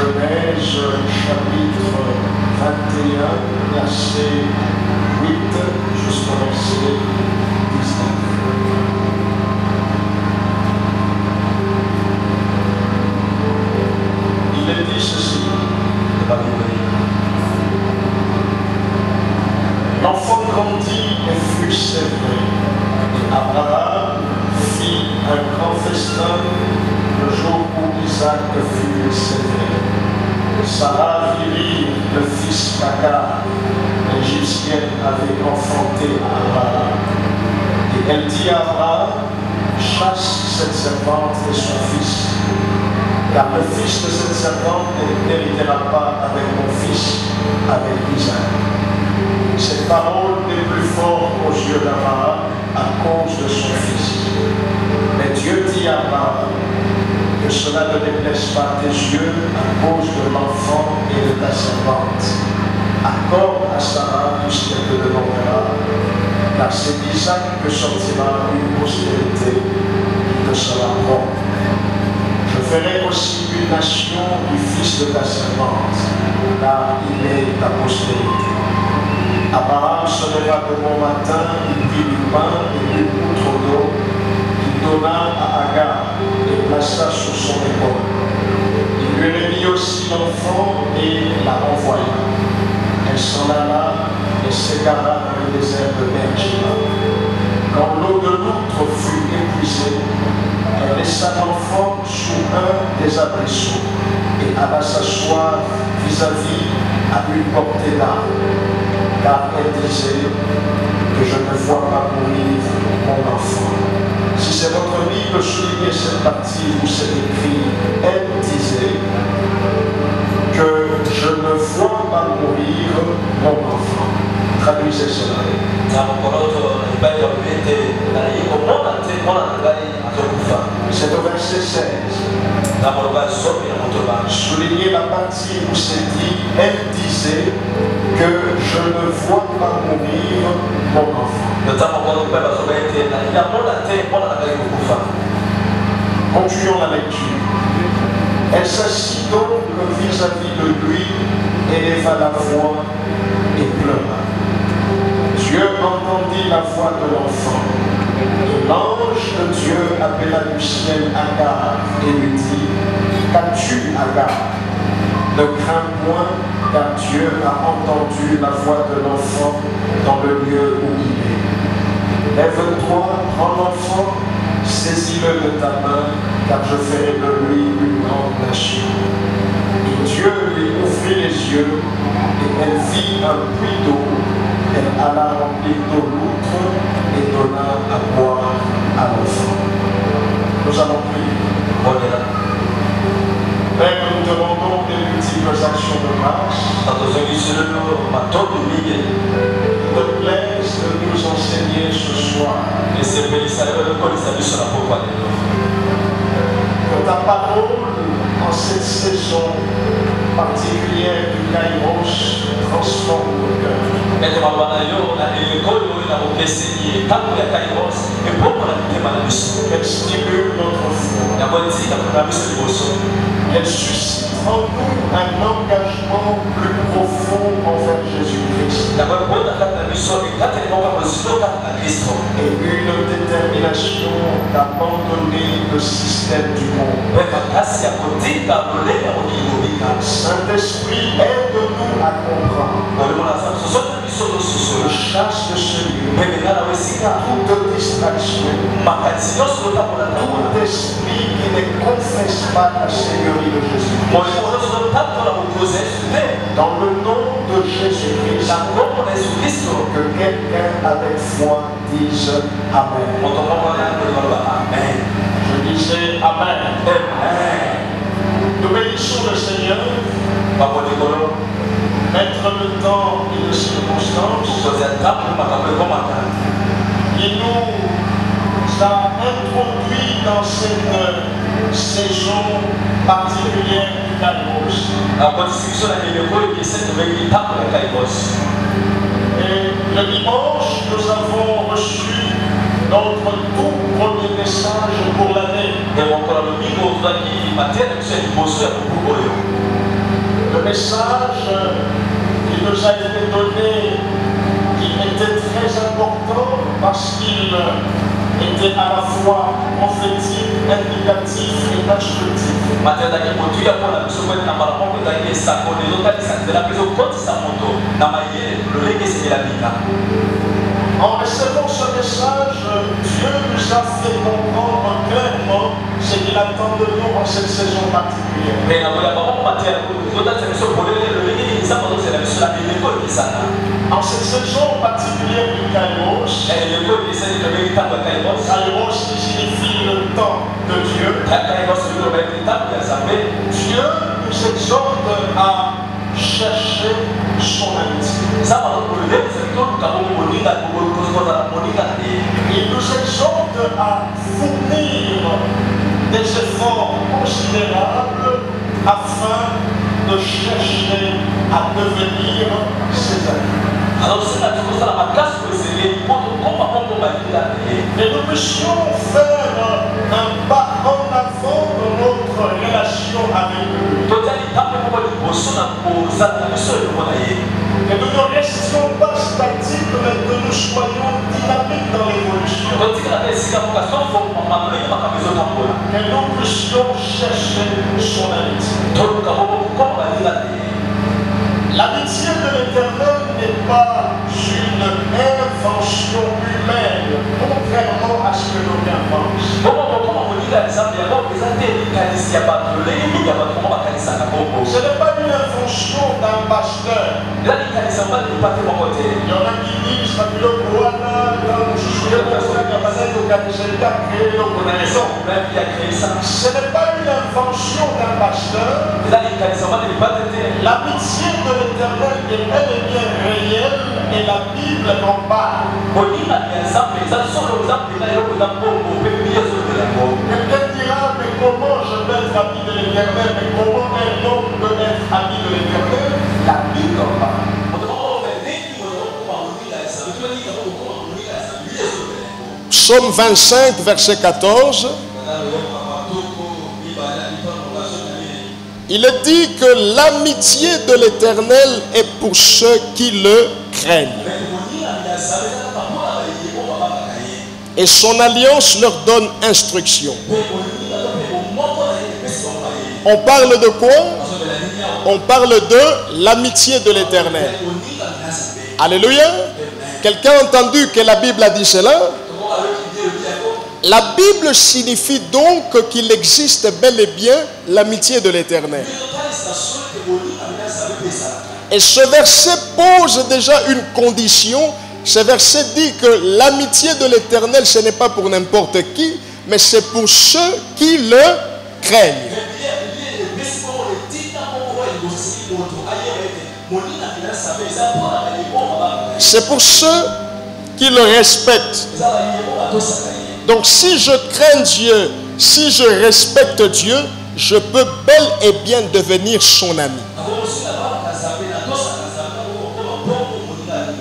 Genèse chapitre 21, verset 8 jusqu'au verset 19. Il est dit ceci. L'enfant grandit et fut sévré. Abraham fit un grand festin le jour où Isaac fut sévré. Sarah fit rire le fils d'Agar, l'Égyptienne avait enfanté Abraham. Et elle dit à Abraham, chasse cette servante et son fils, car le fils de cette servante n'héritera pas avec mon fils, avec Isaac. Cette parole est plus forte aux yeux d'Abraham à cause de son fils. Mais Dieu dit à Abraham, que cela ne déplaise pas tes yeux à cause de l'enfant et de ta servante. Accorde à Sarah tout ce qu'elle te demandera, car c'est d'Isaac que sortira une postérité qui te sera propre. Je ferai aussi une nation du fils de ta servante, car il est ta postérité. Abraham se leva de bon matin, il prit du pain et une outre d'eau, qu'il donna à Agar et plaça sur son épaule. Il lui remit aussi l'enfant et la renvoya. Elle s'en alla et s'égara dans le désert de Beersheba. Quand l'eau de l'outre fut épuisée, elle laissa l'enfant sous un des arbrisseaux et alla s'asseoir vis-à-vis à une portée d'arbre, car elle disait que je ne vois pas mourir mon enfant. Si c'est votre Bible, soulignez cette partie où c'est écrit, elle disait que je ne vois pas mourir mon enfant. Traduisez cela. C'est au verset 16. Soulignez la partie où c'est dit, elle disait que je ne vois pas mourir mon enfant. Concluons la lecture. Elle s'assit donc vis-à-vis de lui, éleva la voix et pleura. Dieu entendit la voix de l'enfant. L'ange de Dieu appela du ciel Agar et lui dit, qu'as-tu, Agar? Ne crains point, car Dieu a entendu la voix de l'enfant dans le lieu où il est. Lève-toi, prends l'enfant, saisis-le de ta main, car je ferai de lui une grande nation. Et Dieu lui ouvrit les yeux, et elle vit un puits d'eau. Elle alla remplir d'eau l'outre et donna à boire à l'enfant. Nous allons prier. Père, nous te demandons des multiples actions de grâce. Te plaise de nous enseigner ce soir. Que ta parole en cette saison particulière du Kairos transforme nos cœurs. Elle stimule notre foi. Elle suscite en nous un engagement plus profond envers Jésus-Christ. Et une détermination d'abandonner le système du monde. Saint-Esprit, aide-nous à comprendre. Chasse de ce lieu toute distraction, tout esprit qui ne confesse pas la Seigneurie de Jésus. Dans le nom de Jésus-Christ, que quelqu'un avec foi dise Amen. Je disais Amen. Nous bénissons le Seigneur. Mettre le temps et les circonstances qui nous a introduit dans cette saison particulière du Kairos. Et le dimanche, nous avons reçu notre tout premier message pour l'année. Le message qui nous a été donné, il était très important parce qu'il était à la fois prophétique, indicatif et instructif. En recevant ce message, Dieu nous a fait comprendre clairement ce qu'il attend de nous en cette saison particulière. En cette saison particulière du Kairos, Kairos qui signifie le temps de Dieu, Dieu nous exhorte à chercher son amitié. Il nous exhorte à fournir des efforts considérables afin de chercher à devenir ses amis. Et nous puissions faire un pas en avant dans notre relation avec lui. Que nous ne restions pas statiques, mais que nous soyons dynamiques dans l'évolution. Que nous puissions chercher son amitié. L'amitié de l'Éternel n'est pas une invention humaine, contrairement à ce que l'on pense. Ce n'est pas une invention d'un pasteur. Il y en a qui disent que le ce n'est pas une invention d'un pasteur. L'amitié de l'Éternel est bel et bien réelle et la Bible en parle. Quelqu'un dira, mais comment je peux être ami de l'Éternel? Mais comment un homme peut être ami de l'Éternel? La Bible en parle. Psaume 25, verset 14. Il est dit que l'amitié de l'Éternel est pour ceux qui le craignent. Et son alliance leur donne instruction. On parle de quoi? On parle de l'amitié de l'Éternel. Alléluia. Quelqu'un a entendu que la Bible a dit cela? La Bible signifie donc qu'il existe bel et bien l'amitié de l'Éternel. Et ce verset pose déjà une condition. Ce verset dit que l'amitié de l'Éternel, ce n'est pas pour n'importe qui, mais c'est pour ceux qui le craignent. C'est pour ceux qui le respectent. Donc si je crains Dieu, si je respecte Dieu, je peux bel et bien devenir son ami.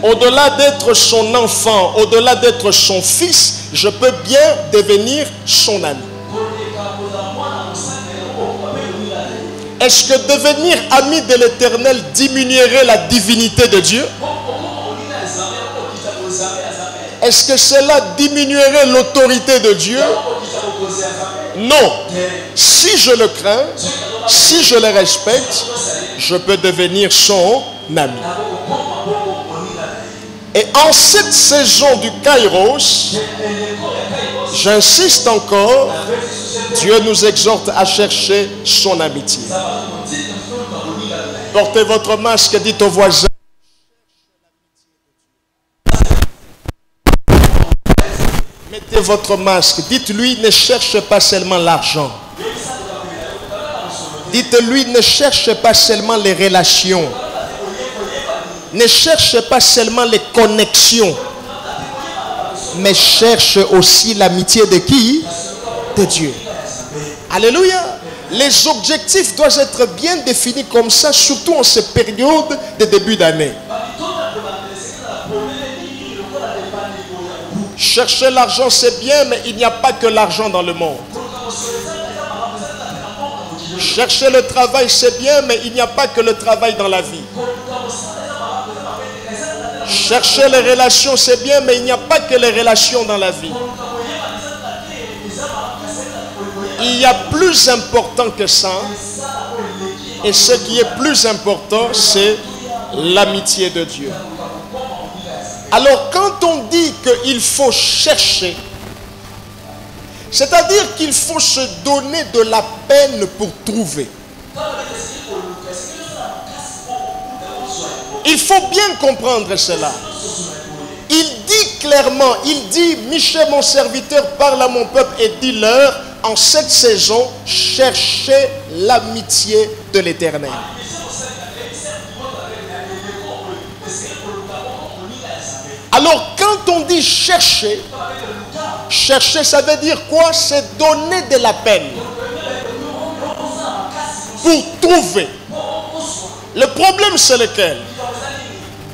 Au-delà d'être son enfant, au-delà d'être son fils, je peux bien devenir son ami. Est-ce que devenir ami de l'Éternel diminuerait la divinité de Dieu? Est-ce que cela diminuerait l'autorité de Dieu? Non. Si je le crains, si je le respecte, je peux devenir son ami. Et en cette saison du Kairos, j'insiste encore, Dieu nous exhorte à chercher son amitié. Portez votre masque et dites au voisin. Mettez votre masque. Dites-lui, ne cherche pas seulement l'argent. Dites-lui, ne cherche pas seulement les relations. Ne cherche pas seulement les connexions. Mais cherche aussi l'amitié de qui? De Dieu. Alléluia. Les objectifs doivent être bien définis comme ça, surtout en cette période de début d'année. Chercher l'argent, c'est bien, mais il n'y a pas que l'argent dans le monde. Chercher le travail, c'est bien, mais il n'y a pas que le travail dans la vie. Chercher les relations, c'est bien, mais il n'y a pas que les relations dans la vie. Il y a plus important que ça. Et ce qui est plus important, c'est l'amitié de Dieu. Alors, quand on dit qu'il faut chercher, c'est-à-dire qu'il faut se donner de la peine pour trouver. Il faut bien comprendre cela. Il dit clairement, il dit, Michel mon serviteur parle à mon peuple et dis-leur, en cette saison, cherchez l'amitié de l'Éternel. Alors quand on dit chercher, chercher ça veut dire quoi? C'est donner de la peine pour trouver. Le problème c'est lequel?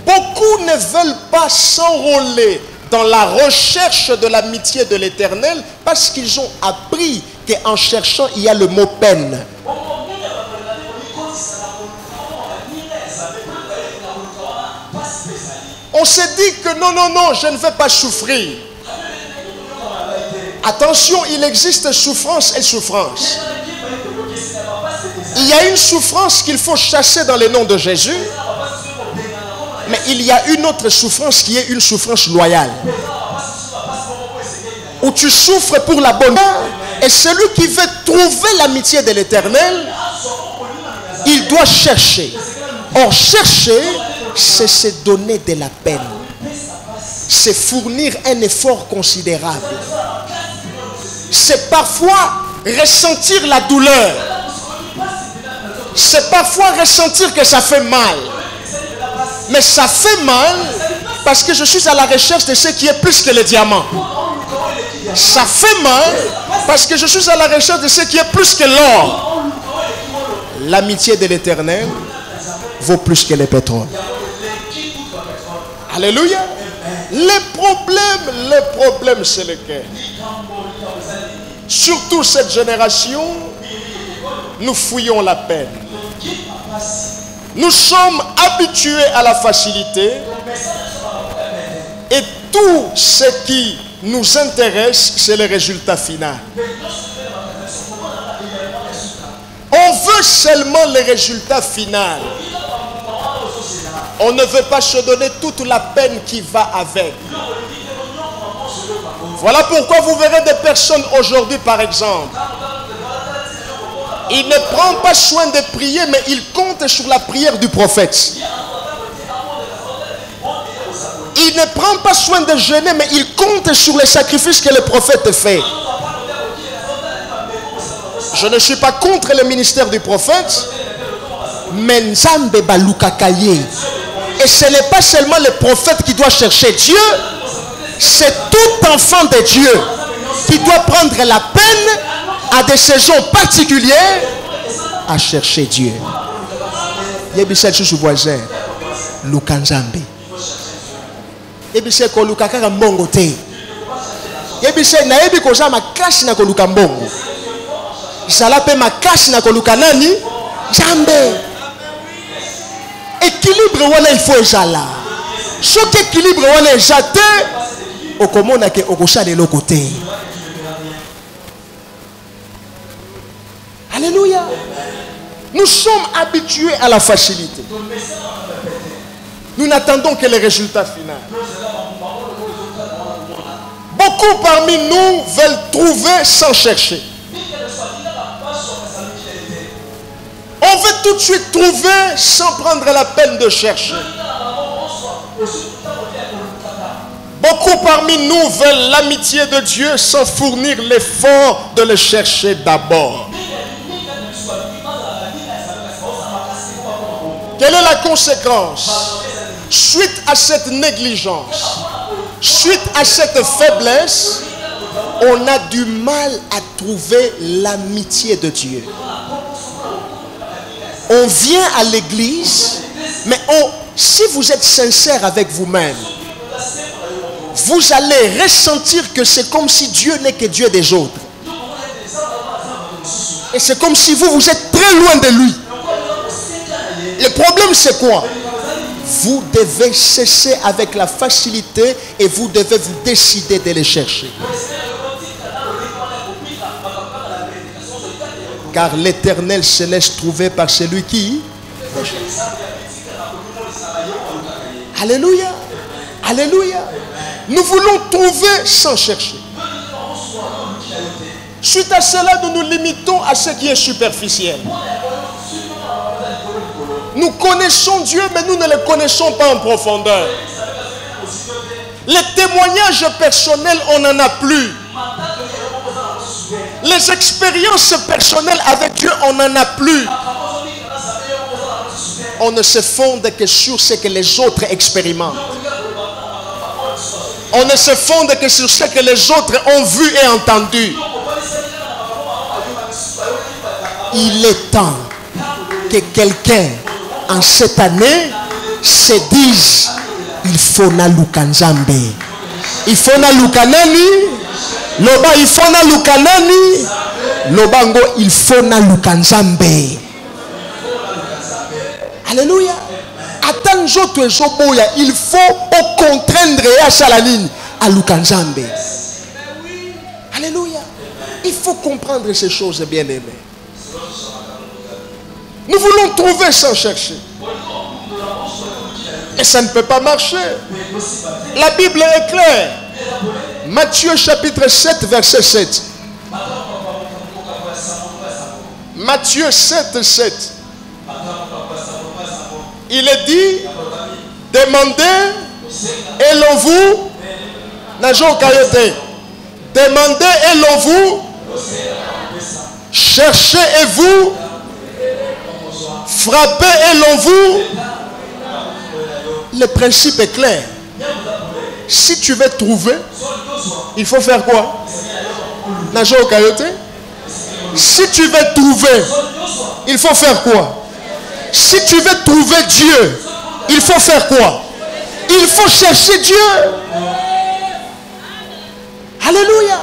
Beaucoup ne veulent pas s'enrôler dans la recherche de l'amitié de l'Éternel parce qu'ils ont appris qu'en cherchant il y a le mot peine. On s'est dit que non, non, non, je ne vais pas souffrir. Attention, il existe souffrance et souffrance. Il y a une souffrance qu'il faut chasser dans le nom de Jésus. Mais il y a une autre souffrance qui est une souffrance loyale. Où tu souffres pour la bonne œuvre. Et celui qui veut trouver l'amitié de l'Éternel, il doit chercher. Or, chercher, c'est se donner de la peine. C'est fournir un effort considérable. C'est parfois ressentir la douleur. C'est parfois ressentir que ça fait mal. Mais ça fait mal parce que je suis à la recherche de ce qui est plus que le diamant. Ça fait mal parce que je suis à la recherche de ce qui est plus que l'or. L'amitié de l'Éternel vaut plus que le pétrole. Alléluia. Le problème c'est lequel? Surtout cette génération, nous fouillons la peine. Nous sommes habitués à la facilité et tout ce qui nous intéresse, c'est le résultat final. On veut seulement le résultat final. On ne veut pas se donner toute la peine qui va avec. Voilà pourquoi vous verrez des personnes aujourd'hui, par exemple. Il ne prend pas soin de prier, mais il compte sur la prière du prophète. Il ne prend pas soin de jeûner, mais il compte sur les sacrifices que le prophète fait. Je ne suis pas contre le ministère du prophète, mais Nzambe balukakaye. Et ce n'est pas seulement le prophète qui doit chercher Dieu, c'est tout enfant de Dieu qui doit prendre la peine à des saisons particulières à chercher Dieu. Yebisel sous voisin, Lukanzambe. Yebisel ko lukakaka mbongo te. Yebisel na yebi koza makasi na ko lukambongo. Zala pe makasi na ko lukanani Jambe. Équilibre wana il faut ezala. Soki équilibre wana ezate, okomona ke okosala de l'autre côté. Alléluia. Nous sommes habitués à la facilité. Nous n'attendons que le résultat final. Beaucoup parmi nous veulent trouver sans chercher. On veut tout de suite trouver sans prendre la peine de chercher. Beaucoup parmi nous veulent l'amitié de Dieu sans fournir l'effort de le chercher d'abord. Quelle est la conséquence? Suite à cette négligence, suite à cette faiblesse, on a du mal à trouver l'amitié de Dieu. On vient à l'église, mais si vous êtes sincère avec vous-même, vous allez ressentir que c'est comme si Dieu n'est que Dieu des autres. Et c'est comme si vous êtes très loin de lui. Le problème c'est quoi? Vous devez cesser avec la facilité et vous devez vous décider de les chercher. Car l'Éternel se laisse trouver par celui qui... Alléluia. Alléluia. Nous voulons trouver sans chercher. Suite à cela, nous nous limitons à ce qui est superficiel. Nous connaissons Dieu, mais nous ne le connaissons pas en profondeur. Les témoignages personnels, on n'en a plus. Les expériences personnelles avec Dieu, on n'en a plus. On ne se fonde que sur ce que les autres expérimentent. On ne se fonde que sur ce que les autres ont vu et entendu. Il est temps que quelqu'un en cette année se dise: il faut na lukanzambe, il faut na lukanani, loba il faut na lukanani, lobango il faut na lukanzambe. Alléluia. Il faut au contraindre à Salanine à lukanzambe. Alléluia. Il faut comprendre ces choses, bien aimés. Nous voulons trouver sans chercher. Et ça ne peut pas marcher. La Bible est claire. Matthieu chapitre 7, verset 7. Matthieu 7, 7. Il est dit: demandez et l'on vous... Demandez et l'on vous... Cherchez et vous... Frappez et l'on vous... Le principe est clair. Si tu veux trouver, il faut faire quoi? Si tu veux trouver, il faut faire quoi? Si tu veux trouver Dieu, il faut faire quoi? Il faut chercher Dieu. Alléluia.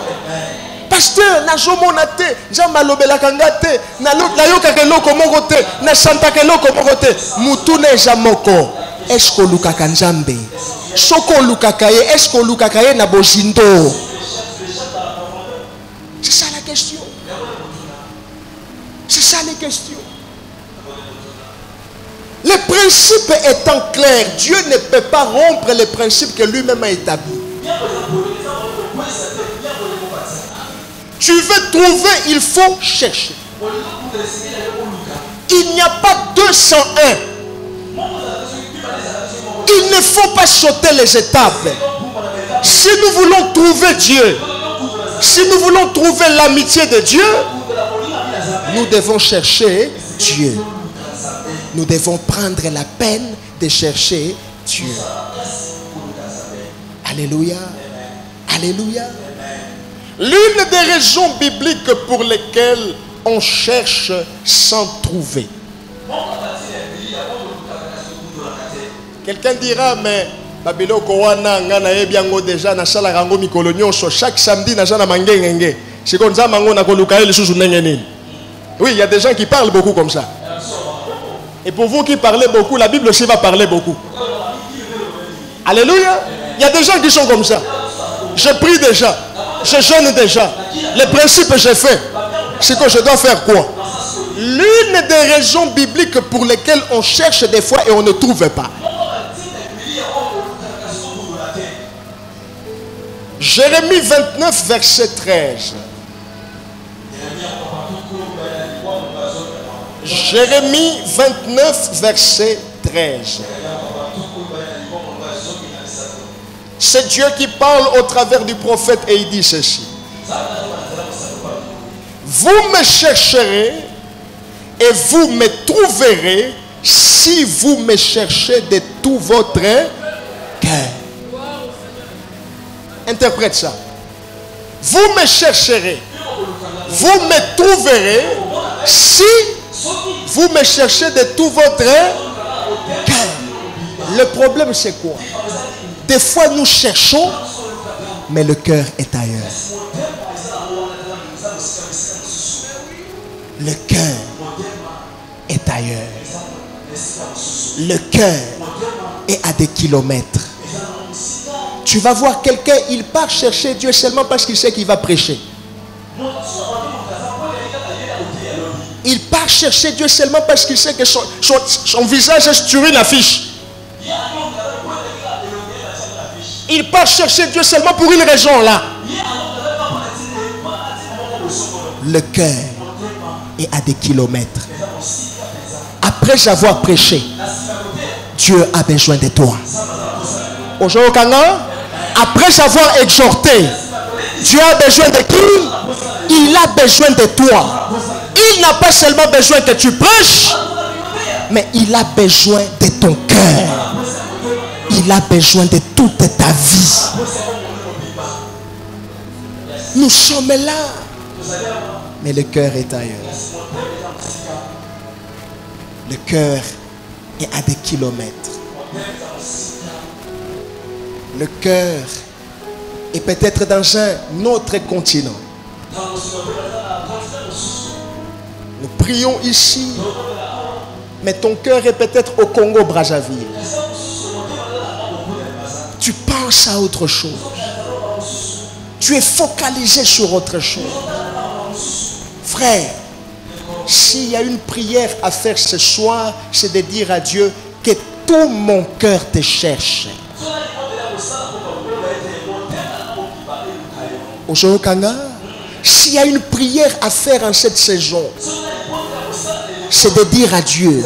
Pasteur, na jomona te, jamalobela kangate, na yoka keloko moko te, na santa keloko moko te, mutune jamoko. Est-ce que lukaka nzambe? Soko lukaka ye, est-ce que lukaka ye na bozindo? C'est ça la question. C'est ça les questions. Le principe étant clair, Dieu ne peut pas rompre les principes que lui-même a établis. Tu veux trouver, il faut chercher. Il n'y a pas 201. Il ne faut pas sauter les étapes. Si nous voulons trouver Dieu, si nous voulons trouver l'amitié de Dieu, nous devons chercher Dieu. Nous devons prendre la peine de chercher Dieu. Alléluia. Alléluia. L'une des raisons bibliques pour lesquelles on cherche sans trouver. Quelqu'un dira, mais chaque samedi, oui, il y a des gens qui parlent beaucoup comme ça. Et pour vous qui parlez beaucoup, la Bible aussi va parler beaucoup. Alléluia. Il y a des gens qui sont comme ça. Je prie déjà. Je jeûne déjà. Les principes j'ai fait. C'est que je dois faire quoi? L'une des raisons bibliques pour lesquelles on cherche des fois et on ne trouve pas. Jérémie 29, verset 13. Jérémie 29, verset 13. C'est Dieu qui parle au travers du prophète et il dit ceci. Vous me chercherez et vous me trouverez si vous me cherchez de tout votre cœur. Interprète ça. Vous me chercherez, vous me trouverez si vous me cherchez de tout votre cœur. Le problème c'est quoi? Des fois nous cherchons, mais le cœur est ailleurs. Le cœur est ailleurs. Le cœur est à des kilomètres. Tu vas voir quelqu'un, il part chercher Dieu seulement parce qu'il sait qu'il va prêcher. Il part chercher Dieu seulement parce qu'il sait que son visage est sur une affiche. Il part chercher Dieu seulement pour une raison là. Le cœur est à des kilomètres. Après avoir prêché, Dieu a besoin de toi. Aujourd'hui, après avoir exhorté, Dieu a besoin de qui? Il a besoin de toi. Il n'a pas seulement besoin que tu prêches, mais il a besoin de ton cœur. Il a besoin de toute ta vie. Nous sommes là, mais le cœur est ailleurs. Le cœur est à des kilomètres. Le cœur est peut-être dans un autre continent. Nous prions ici, mais ton cœur est peut-être au Congo-Brazzaville. Tu penses à autre chose. Tu es focalisé sur autre chose. Frère, s'il y a une prière à faire ce soir, c'est de dire à Dieu que tout mon cœur te cherche. S'il y a une prière à faire en cette saison, c'est de dire à Dieu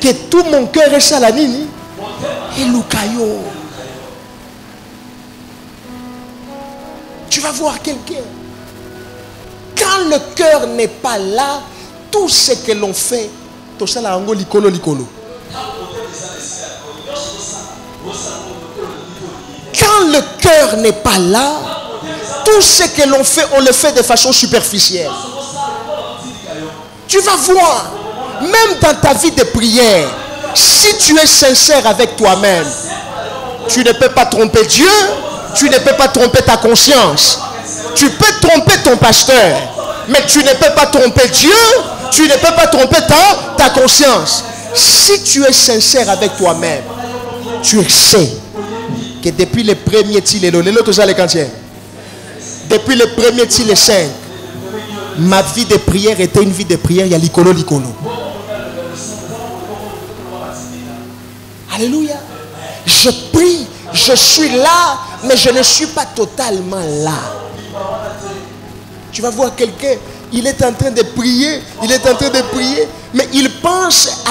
que tout mon cœur est salanini et Lucayo. Tu vas voir quelqu'un. Quand le cœur n'est pas là, tout ce que l'on fait, tout ça là, licolo. Quand le cœur n'est pas là, tout ce que l'on fait, on le fait de façon superficielle. Tu vas voir, même dans ta vie de prière, si tu es sincère avec toi-même, tu ne peux pas tromper Dieu, tu ne peux pas tromper ta conscience. Tu peux tromper ton pasteur, mais tu ne peux pas tromper Dieu, tu ne peux pas tromper ta conscience. Si tu es sincère avec toi-même, tu sais que depuis le premier Tilelo, depuis le premier Tilé 5, ma vie de prière était une vie de prière, il y a l'icolo. Alléluia. Je prie, je suis là, mais je ne suis pas totalement là. Tu vas voir quelqu'un, il est en train de prier, mais il pense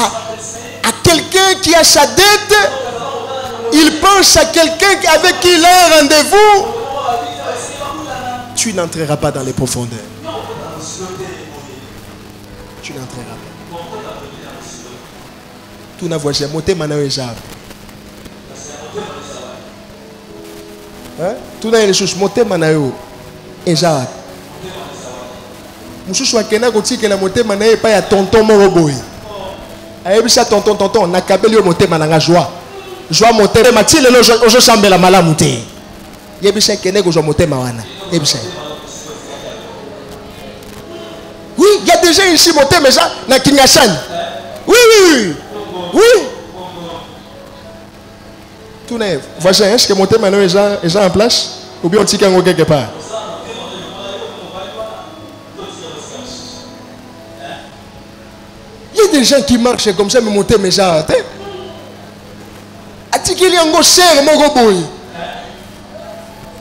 à quelqu'un qui a sa dette, il pense à quelqu'un avec qui il a un rendez-vous. Tu n'entreras pas dans les profondeurs. Tu n'entreras pas. Tu n'as pas monté maintenant les arbres. Tu n'as les choses monté maintenant les arbres. Moussou a kena koti que la monté maintenant pas ya tonton moroboy. Ayebi sa tonton na kabeli yo monté mananga joie monté matile le ojo sambela mala monté. Yebi sa kena ko jo monté mawana. Yebi sa. Oui, il y a déjà ici monté mais ça na Kingashan. Oui. Tout neuf. Voisin, est-ce que monté maintenant est en place ou bien on tient quelque part? Il y a des gens qui marchent comme ça, mais monter mes gens.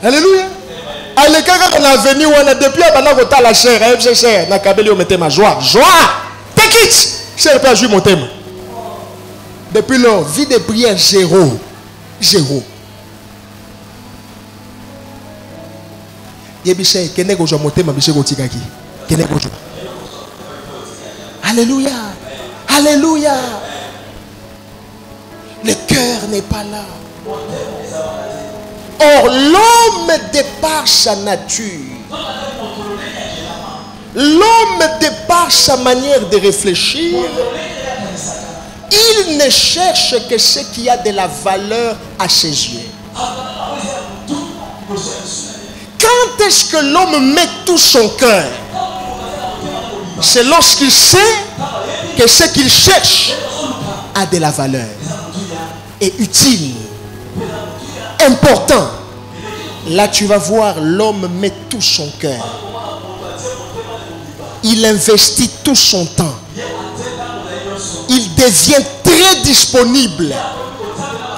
Alléluia. Allez, quand on a venu, on a depuis la chair, on a kabeli mette ma joie. Take it. C'est pas jouer mon thème. Depuis lors, vie de prière zéro. Alléluia. Le cœur n'est pas là. Or, l'homme de par sa nature, l'homme de par sa manière de réfléchir, il ne cherche que ce qui a de la valeur à ses yeux. Quand est-ce que l'homme met tout son cœur C'est lorsqu'il sait que ce qu'il cherche a de la valeur, est utile, important. Là, tu vas voir, l'homme met tout son cœur. Il investit tout son temps. Il devient très disponible.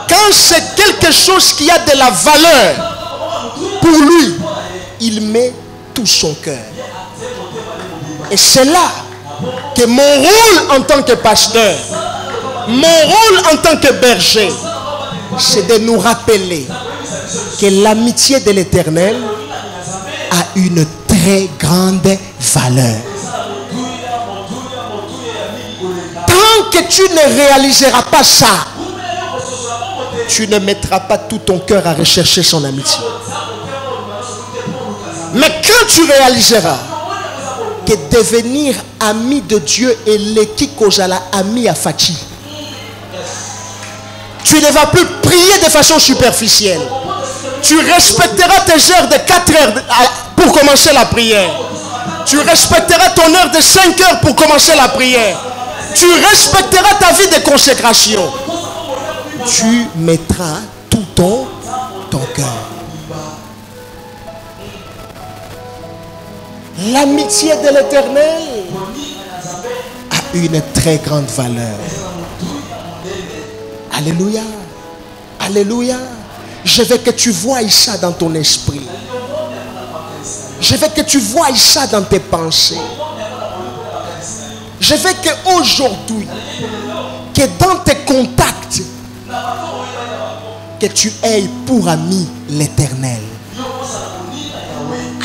Quand c'est quelque chose qui a de la valeur pour lui, il met tout son cœur. Et c'est là que mon rôle en tant que pasteur, mon rôle en tant que berger, c'est de nous rappeler que l'amitié de l'Éternel a une très grande valeur. Tant que tu ne réaliseras pas ça, tu ne mettras pas tout ton cœur à rechercher son amitié. Mais quand tu réaliseras que devenir ami de Dieu est l'équipe kozala ami à Fachi, tu ne vas plus prier de façon superficielle. Tu respecteras tes heures de 4 heures pour commencer la prière. Tu respecteras ton heure de 5 heures pour commencer la prière. Tu respecteras ta vie de consécration. Tu mettras tout ton cœur. L'amitié de l'Éternel a une très grande valeur. Alléluia. Alléluia. Je veux que tu voies ça dans ton esprit. Je veux que tu voies ça dans tes pensées. Je veux qu'aujourd'hui, que dans tes contacts, que tu aies pour ami l'Éternel.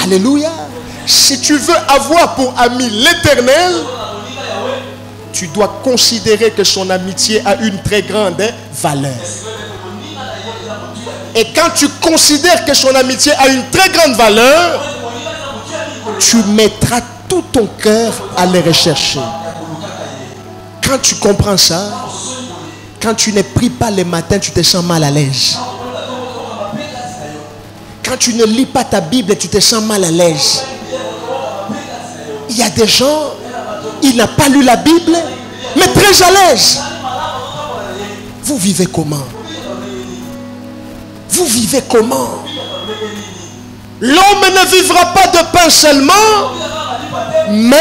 Alléluia. Si tu veux avoir pour ami l'Éternel, tu dois considérer que son amitié a une très grande valeur. Et quand tu considères que son amitié a une très grande valeur, tu mettras tout ton cœur à le rechercher. Quand tu comprends ça, quand tu ne pries pas le matin, tu te sens mal à l'aise. Quand tu ne lis pas ta Bible, tu te sens mal à l'aise. Il y a des gens, ils n'ont pas lu la Bible, mais très à l'aise. Vous vivez comment? Vous vivez comment? L'homme ne vivra pas de pain seulement, mais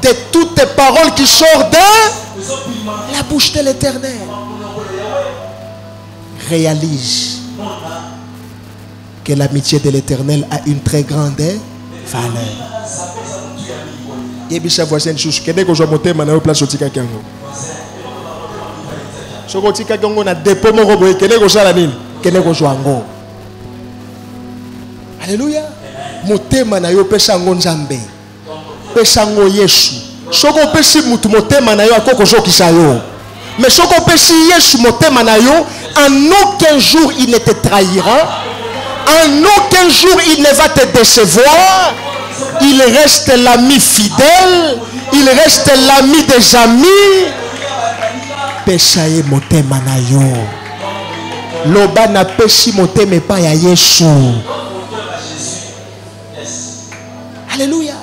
de toutes les paroles qui sortent de la bouche de l'Éternel. Réalise que l'amitié de l'Éternel a une très grande valeur. Et puis sa voisine chouche, qu'est-ce que je monte maintenant place au tika kango. Ce que tika kango na dépôt mon robot, qu'est-ce que ça la nil, qu'est-ce que je ango. Alléluia. Motema na yo pesa ngo nzambe. Pesa ngo Yesu. Soko pesi mutu motema na yo akoko zokisa yo. Mais soko pesi Yesu motema na yo, en aucun jour il ne te trahira. En aucun jour il ne va te décevoir. Il reste l'ami fidèle. Il reste l'ami des amis. Pesaye motema na yo. Loba na pesi motema pa ya Yesu. Alléluia.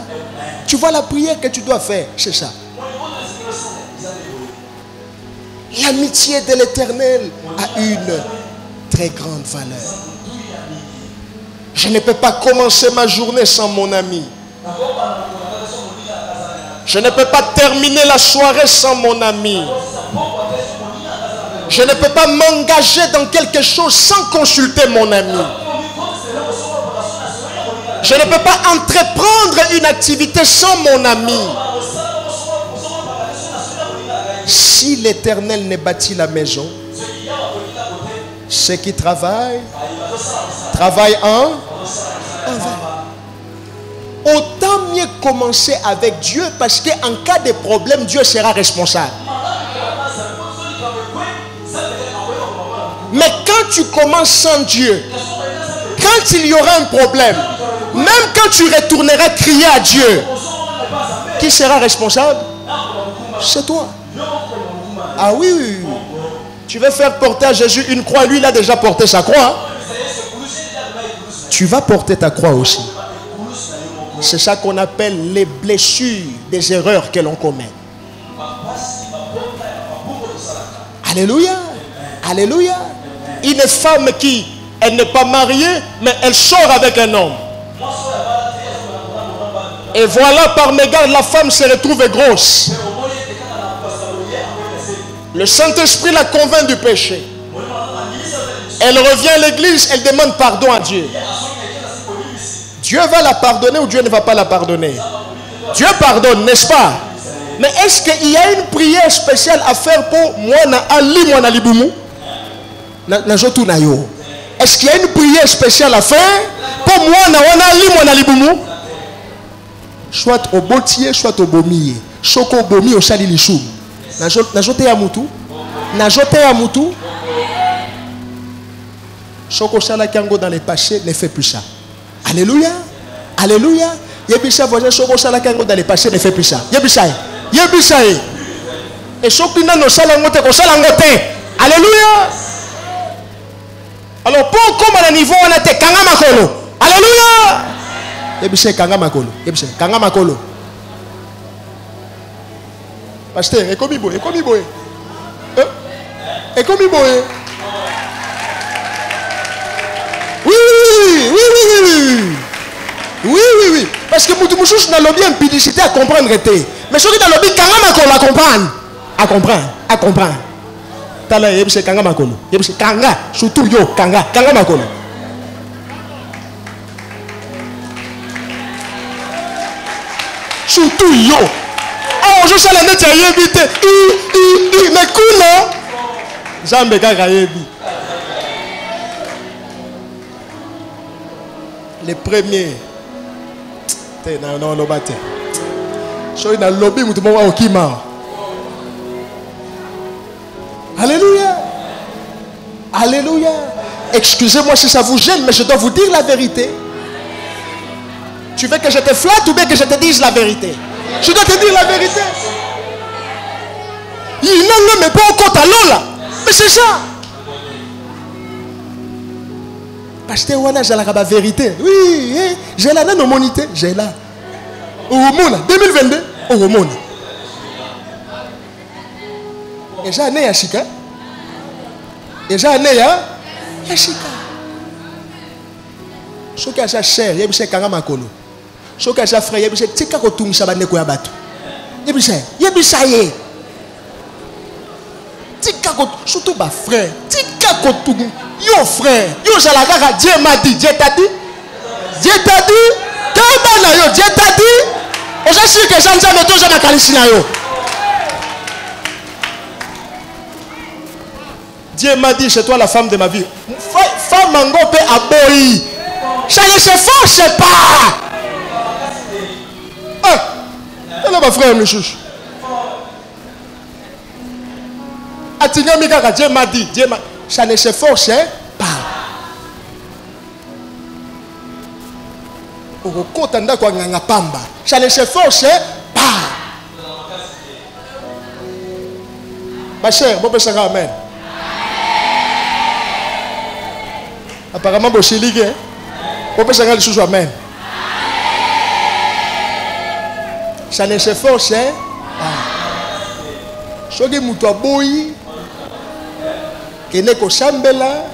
Tu vois la prière que tu dois faire, c'est ça. L'amitié de l'Éternel a une très grande valeur. Je ne peux pas commencer ma journée sans mon ami. Je ne peux pas terminer la soirée sans mon ami. Je ne peux pas m'engager dans quelque chose sans consulter mon ami. Je ne peux pas entreprendre une activité sans mon ami. Si l'Éternel ne bâtit la maison, ceux qui travaillent en vain. Autant mieux commencer avec Dieu, parce qu'en cas de problème, Dieu sera responsable. Mais quand tu commences sans Dieu, quand il y aura un problème, même quand tu retourneras crier à Dieu, qui sera responsable? C'est toi. Ah oui, oui, oui. Tu veux faire porter à Jésus une croix, lui il a déjà porté sa croix. Tu vas porter ta croix aussi. C'est ça qu'on appelle les blessures des erreurs que l'on commet. Alléluia. Alléluia. Une femme qui, elle n'est pas mariée, mais elle sort avec un homme. Et voilà, par mégarde, la femme se retrouve grosse. Le Saint-Esprit la convainc du péché. Elle revient à l'église, elle demande pardon à Dieu. Dieu va la pardonner ou Dieu ne va pas la pardonner? Dieu pardonne, n'est-ce pas? Mais est-ce qu'il y a une prière spéciale à faire pour moi Ali moi libumu? Est-ce qu'il y a une prière spéciale à faire pour moi Ali moi libumu? Soit au botier, soit au bomier. Choko au bomi au chali lichou. Najote ya mutu. Najote ya mutu. Choko chala kiango dans les pachés ne fait plus ça. Alléluia. Alléluia. Yebisha voisin choko chala kiango dans les pachés ne fait plus ça. Yebisha. Yebisha. Et choko na no chala ngote ko chala ngote. Alléluia. Alors pour comme à niveau on a te kanga makolo. Alléluia. Yebisha kanga makolo. Yebisha kanga makolo. Pasteur, et comme il boit, et comme il boit. Et comme il boit. Oui, oui, oui, oui, oui. Oui, oui, oui. Parce que Moutoumousous n'a pas bien publicité à comprendre. Mais ceux qui n'ont pas kanga makolo à comprendre. À comprendre. À comprendre. Tala yebisha kanga makolo. Yebisha kanga. Surtout yo kanga. Kanga makolo. Surtout yo. Oh, je sais la nette à éviter. Mais cool, Jambe gaga yebi. Les premiers. Non, non, bate. Je suis dans le lobby, je suis au Kima. Alléluia. Alléluia. Excusez-moi si ça vous gêne, mais je dois vous dire la vérité. Tu veux que je te flatte ou bien que je te dise la vérité? Je dois te dire la vérité. Il n'a même pas encore ta lola. Mais c'est ça. Pasteur Wana, j'ai la vérité. Oui, j'ai la non-monité. J'ai la. Au Romona, 2022. Au Romona. Et j'ai un nez à Chika. Et j'ai un nez à Chika. Ce qui a sa chair, il y a un kanga makolo. Ce qui a sa frère, il y a un tika kotum shabane koyabatu. Il y a un saye. Tika kotum, surtout ma frère. Tika kotum, yo frère. Yo jalagara, Dieu m'a dit, Dieu t'a dit. Dieu t'a dit. Quand yo, Dieu t'a dit. Et je suis que j'en ai toujours dans la calisina yo. Dieu m'a dit, chez toi la femme de ma vie. Femme mango peut aboyer. Ça ne se force pas. Elle est ma frère, le chouche. Dieu m'a dit, ça ne se force pas. Ça ne se force pas. Ma chère, bon, ça amen. Apparemment, bon, c'est ligue. Bon, ça amen. Amen. Ça ne se force pas. Soki mutu aboyi kene ko sambela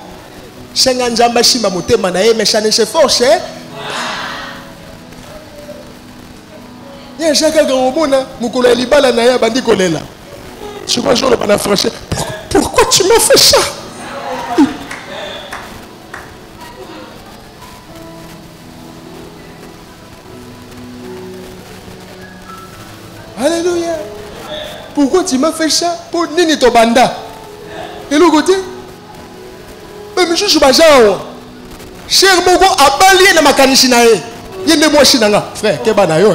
senga nzamba simba motema na ye, mais ça ne se force pas. Nye chaka garomona mukolo libala na ya bandi kolela. Je crois que je le français. Pourquoi tu m'as fait ça? Alléluia. Pourquoi tu m'as fait ça? Pour nini to banda? Et l'autre côté? Mais je suis pas genre. Cher Mogo a balayé dans ma canisinae. Il y a des mois chinanga. Frère, keba na yo.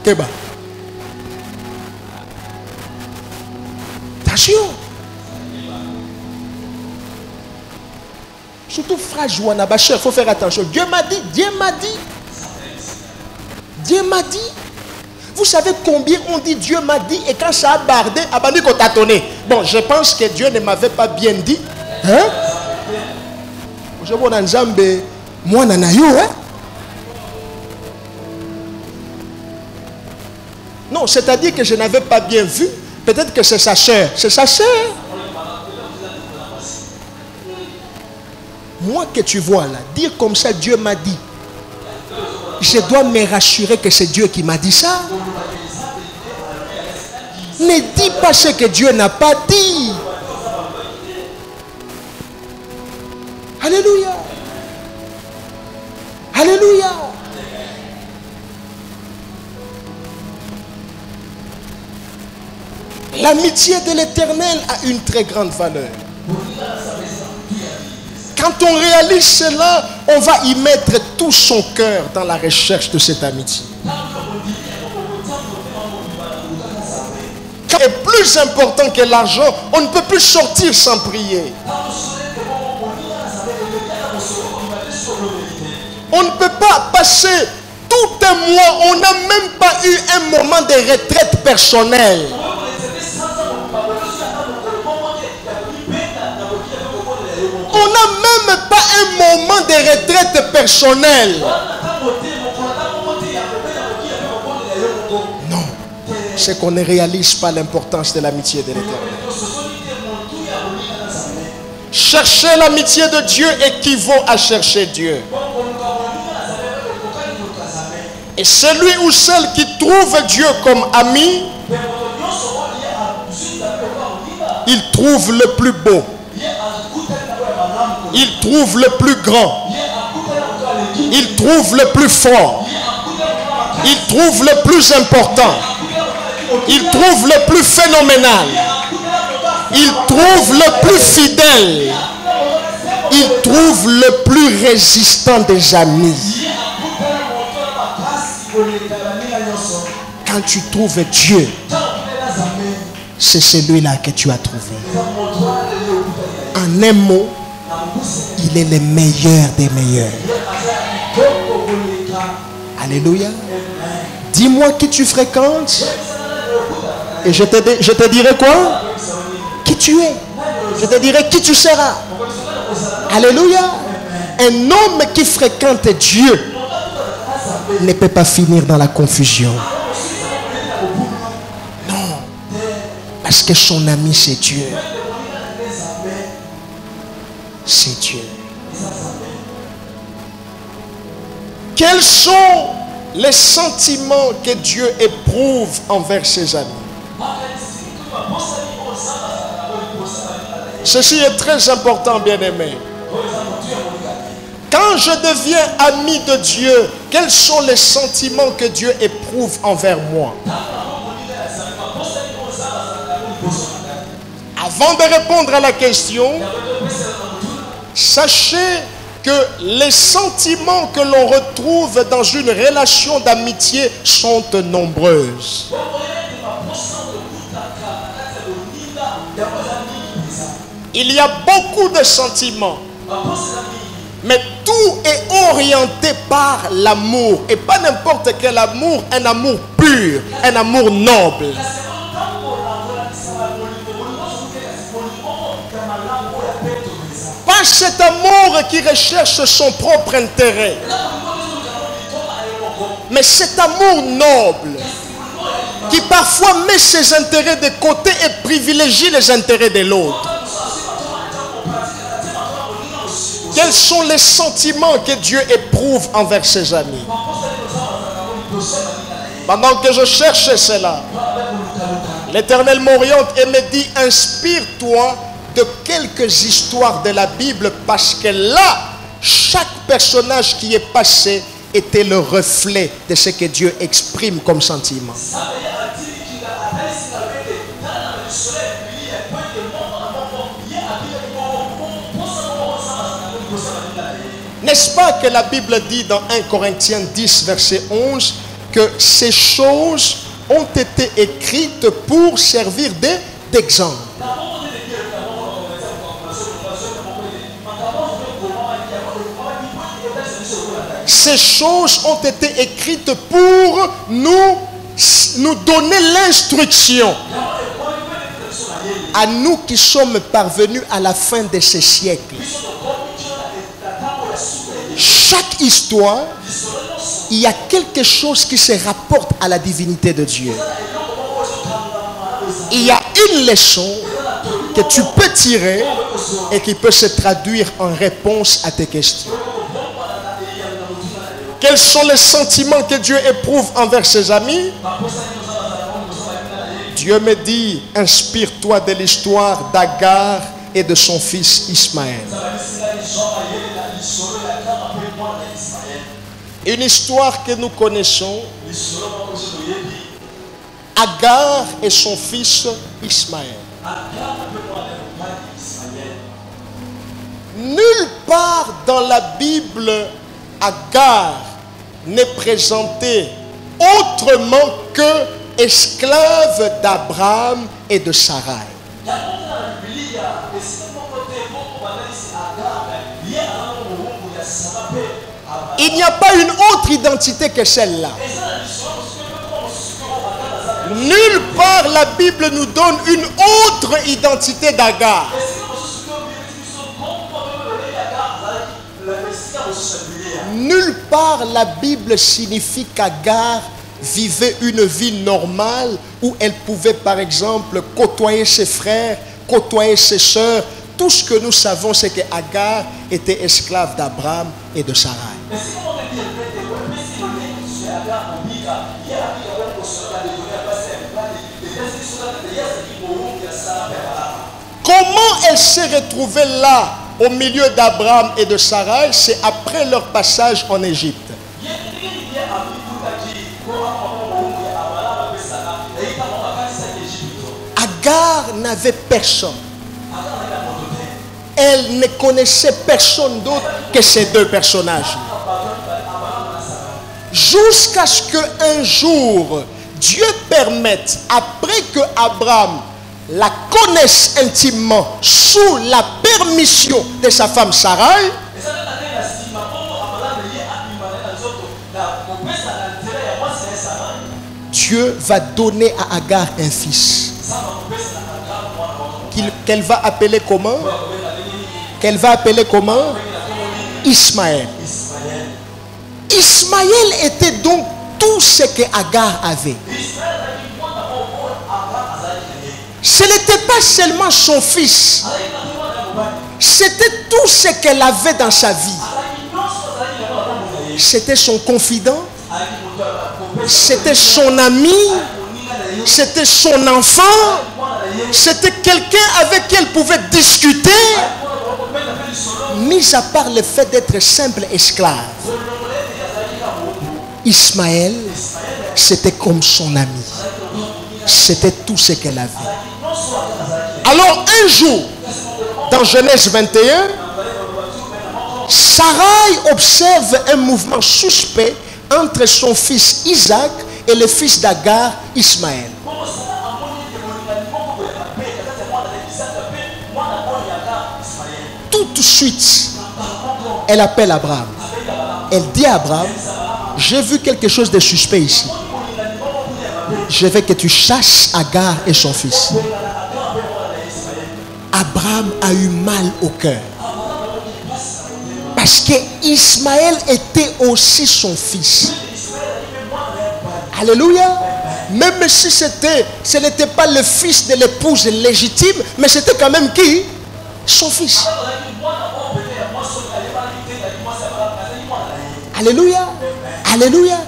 Keba. Attention. Surtout frère Joana Bacher, il faut faire attention. Dieu m'a dit, Dieu m'a dit. Dieu m'a dit. Vous savez combien on dit Dieu m'a dit, et quand ça a bardé, abandonné qu'on t'a tonné. Bon, je pense que Dieu ne m'avait pas bien dit. Hein? Je vois dans Zambé, moi nanayo, hein? Non, c'est-à-dire que je n'avais pas bien vu. Peut-être que c'est sa chair. C'est sa chair. Moi que tu vois là, dire comme ça, Dieu m'a dit. Je dois me rassurer que c'est Dieu qui m'a dit ça. Ne dis pas ce que Dieu n'a pas dit. Alléluia. Alléluia. L'amitié de l'Éternel a une très grande valeur. Quand on réalise cela, on va y mettre tout son cœur dans la recherche de cette amitié. Et plus important que l'argent, on ne peut plus sortir sans prier. On ne peut pas passer tout un mois, on n'a même pas eu un moment de retraite personnelle. On n'a même pas un moment de retraite personnelle. Non. C'est qu'on ne réalise pas l'importance de l'amitié de l'Éternel. Chercher l'amitié de Dieu équivaut à chercher Dieu. Et celui ou celle qui trouve Dieu comme ami, il trouve le plus beau. Il trouve le plus grand. Il trouve le plus fort. Il trouve le plus important. Il trouve le plus phénoménal. Il trouve le plus fidèle. Il trouve le plus résistant des amis. Quand tu trouves Dieu, c'est celui-là que tu as trouvé. En un mot, il est le meilleur des meilleurs. Alléluia. Dis-moi qui tu fréquentes. Et je te dirai quoi? Qui tu es. Je te dirai qui tu seras. Alléluia. Un homme qui fréquente Dieu ne peut pas finir dans la confusion. Non. Parce que son ami c'est Dieu. C'est Dieu. Quels sont les sentiments que Dieu éprouve envers ses amis? Ceci est très important, bien-aimé. Quand je deviens ami de Dieu, quels sont les sentiments que Dieu éprouve envers moi? Avant de répondre à la question, sachez que les sentiments que l'on retrouve dans une relation d'amitié sont nombreuses. Il y a beaucoup de sentiments, mais tout est orienté par l'amour. Et pas n'importe quel amour, un amour pur, un amour noble. Pas cet amour qui recherche son propre intérêt, mais cet amour noble qui parfois met ses intérêts de côté et privilégie les intérêts de l'autre. Quels sont les sentiments que Dieu éprouve envers ses amis? Pendant que je cherchais cela, l'Éternel m'oriente et me dit: inspire-toi de quelques histoires de la Bible, parce que là, chaque personnage qui est passé était le reflet de ce que Dieu exprime comme sentiment. N'est-ce pas que la Bible dit dans 1 Corinthiens 10, verset 11, que ces choses ont été écrites pour servir d'exemple. Ces choses ont été écrites pour nous donner l'instruction. À nous qui sommes parvenus à la fin de ce siècle. Chaque histoire il y a quelque chose qui se rapporte à la divinité de Dieu. Il y a une leçon que tu peux tirer et qui peut se traduire en réponse à tes questions. Quels sont les sentiments que Dieu éprouve envers ses amis? Dieu me dit, inspire-toi de l'histoire d'Agar et de son fils Ismaël. Une histoire que nous connaissons. Agar et son fils Ismaël. Nulle part dans la Bible, Agar n'est présentée autrement que esclave d'Abraham et de Sarai. Il n'y a pas une autre identité que celle-là. Nulle part la Bible nous donne une autre identité d'Agar. Nulle part la Bible signifie qu'Agar vivait une vie normale où elle pouvait par exemple côtoyer ses frères, côtoyer ses sœurs. Tout ce que nous savons, c'est que Agar était esclave d'Abraham et de Sarai. Comment elle s'est retrouvée là, au milieu d'Abraham et de Sarai? C'est après leur passage en Égypte. Agar n'avait personne. Elle ne connaissait personne d'autre que ces deux personnages. Jusqu'à ce qu'un jour, Dieu permette, après que Abraham la connaisse intimement sous la permission de sa femme Sarai, Dieu va donner à Agar un fils qu'elle va appeler comment? Qu'elle va appeler comment? Ismaël. Ismaël était donc tout ce que Agar avait. Ce n'était pas seulement son fils. C'était tout ce qu'elle avait dans sa vie. C'était son confident. C'était son ami. C'était son enfant. C'était quelqu'un avec qui elle pouvait discuter. Mis à part le fait d'être simple esclave, Ismaël, c'était comme son ami. C'était tout ce qu'elle avait. Alors un jour, dans Genèse 21, Sarai observe un mouvement suspect entre son fils Isaac et le fils d'Agar, Ismaël. Tout de suite, elle appelle Abraham. Elle dit à Abraham, j'ai vu quelque chose de suspect ici. Je veux que tu chasses Agar et son fils. Abraham a eu mal au cœur. Parce que Ismaël était aussi son fils. Alléluia. Même si ce n'était pas le fils de l'épouse légitime, mais c'était quand même qui? Son fils. Alléluia. Alléluia.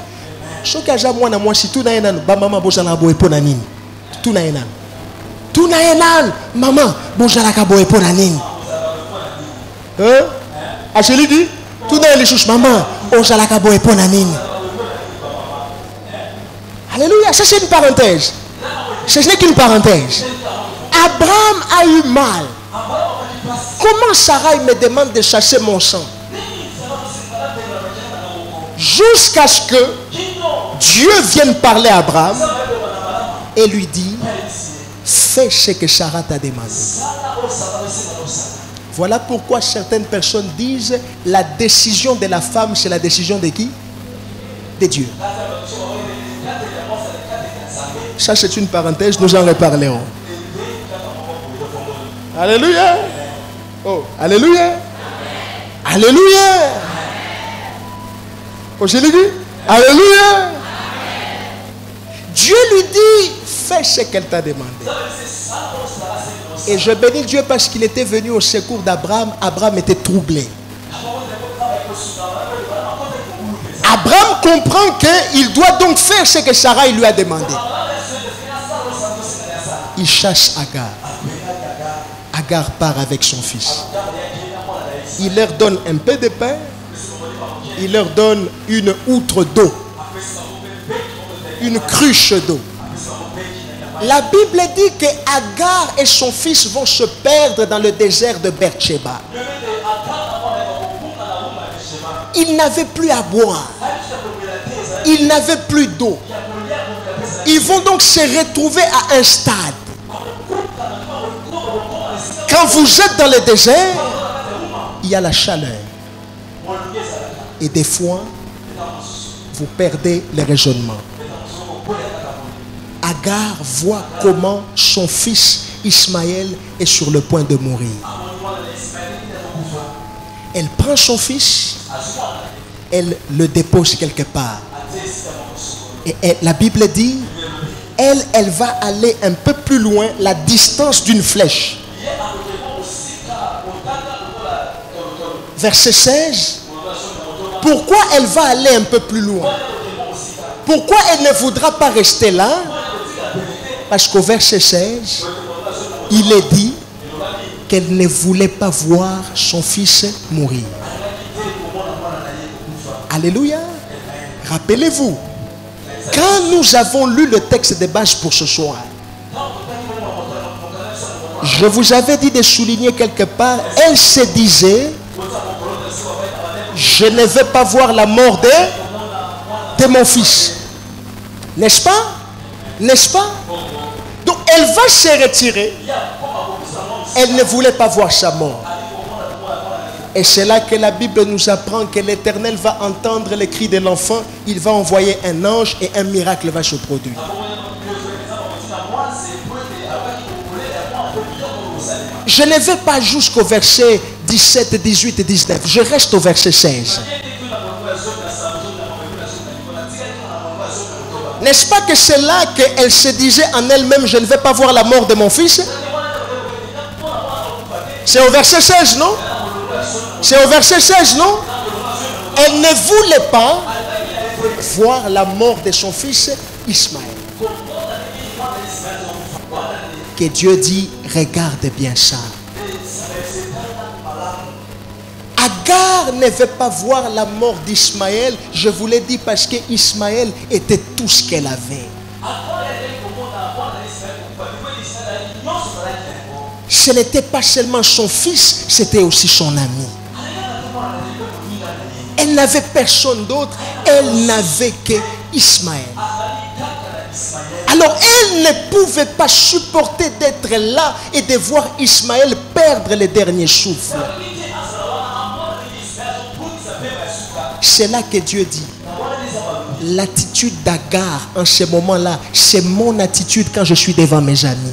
Soki aja mwana mwasi tuna enanu ba mama bozala boye pona nini? Tuna enanu. Tuna enanu mama bozala ka boye pona nini? Hein? Acheli dit tuna elisusu mama bozala ka boye pona nini? Alléluia, ça c'est une parenthèse. Ce n'est qu'une parenthèse. Abraham a eu mal. Comment Sarai me demande de chasser mon sang? Jusqu'à ce que Dieu vienne parler à Abraham et lui dit, fais ce que Sarah t'a demandé. Voilà pourquoi certaines personnes disent, la décision de la femme, c'est la décision de qui? De Dieu. Ça c'est une parenthèse, nous en reparlerons. Alléluia. Oh, alléluia. Alléluia. Oh, je l'ai dit. Alléluia. Dieu lui dit, fais ce qu'elle t'a demandé. Et je bénis Dieu parce qu'il était venu au secours d'Abraham. Abraham était troublé. Abraham comprend qu'il doit donc faire ce que Sarah lui a demandé. Il chasse Agar. Agar part avec son fils. Il leur donne un peu de pain. Il leur donne une outre d'eau. Une cruche d'eau. La Bible dit que Agar et son fils vont se perdre dans le désert de Beersheba. Ils n'avaient plus à boire. Ils n'avaient plus d'eau. Ils vont donc se retrouver à un stade. Quand vous êtes dans le désert, il y a la chaleur. Et des fois, vous perdez le raisonnement. Agar voit comment son fils Ismaël est sur le point de mourir. Elle prend son fils, elle le dépose quelque part. Et la Bible dit, elle va aller un peu plus loin, la distance d'une flèche. Verset 16. Pourquoi elle va aller un peu plus loin? Pourquoi elle ne voudra pas rester là? Parce qu'au verset 16, il est dit qu'elle ne voulait pas voir son fils mourir. Alléluia. Rappelez-vous, quand nous avons lu le texte de base pour ce soir, je vous avais dit de souligner quelque part, elle se disait, je ne vais pas voir la mort de mon fils. N'est-ce pas? N'est-ce pas? Donc elle va se retirer. Elle ne voulait pas voir sa mort. Et c'est là que la Bible nous apprend que l'Éternel va entendre les cris de l'enfant. Il va envoyer un ange et un miracle va se produire. Je ne vais pas jusqu'au verset 17, 18 et 19. Je reste au verset 16. N'est-ce pas que c'est là qu'elle se disait en elle-même, je ne vais pas voir la mort de mon fils? C'est au verset 16, non? C'est au verset 16, non? Elle ne voulait pas voir la mort de son fils Ismaël. Que Dieu dit, regarde bien ça. Agar ne veut pas voir la mort d'Ismaël. Je vous l'ai dit parce que Ismaël était tout ce qu'elle avait. Ce n'était pas seulement son fils, c'était aussi son ami. Elle n'avait personne d'autre. Elle n'avait que Ismaël. Alors elle ne pouvait pas supporter d'être là et de voir Ismaël perdre les derniers souffles. C'est là que Dieu dit, l'attitude d'Agar en ce moment-là, c'est mon attitude quand je suis devant mes amis.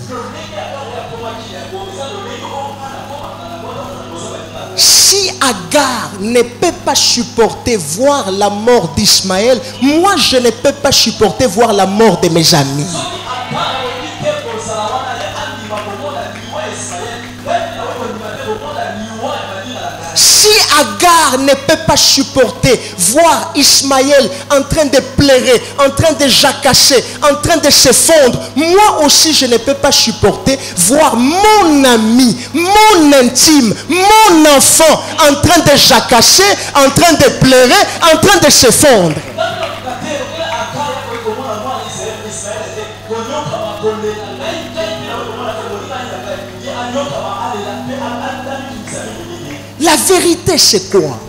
Si Agar ne peut pas supporter voir la mort d'Ismaël, moi je ne peux pas supporter voir la mort de mes amis. Si Agar ne peut pas supporter voir Ismaël en train de pleurer, en train de jacasser, en train de se fondre, moi aussi je ne peux pas supporter voir mon ami, mon intime, mon enfant en train de jacasser, en train de pleurer, en train de se fondre. La vérité, c'est quoi?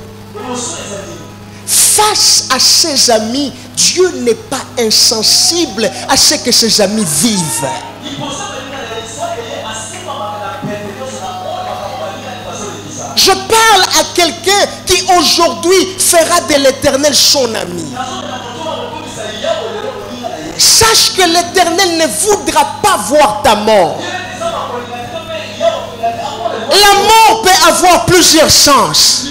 Face à ses amis, Dieu n'est pas insensible à ce que ses amis vivent. Je parle à quelqu'un qui aujourd'hui fera de l'Éternel son ami. Sache que l'Éternel ne voudra pas voir ta mort. La mort peut avoir plusieurs sens.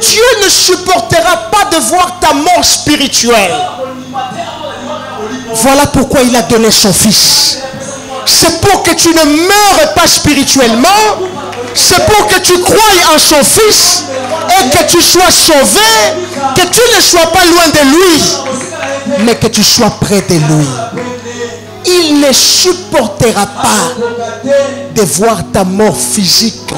Dieu ne supportera pas de voir ta mort spirituelle. Voilà pourquoi il a donné son fils. C'est pour que tu ne meures pas spirituellement. C'est pour que tu croies en son fils et que tu sois sauvé, que tu ne sois pas loin de lui, mais que tu sois près de lui. Il ne supportera pas de voir ta mort physique.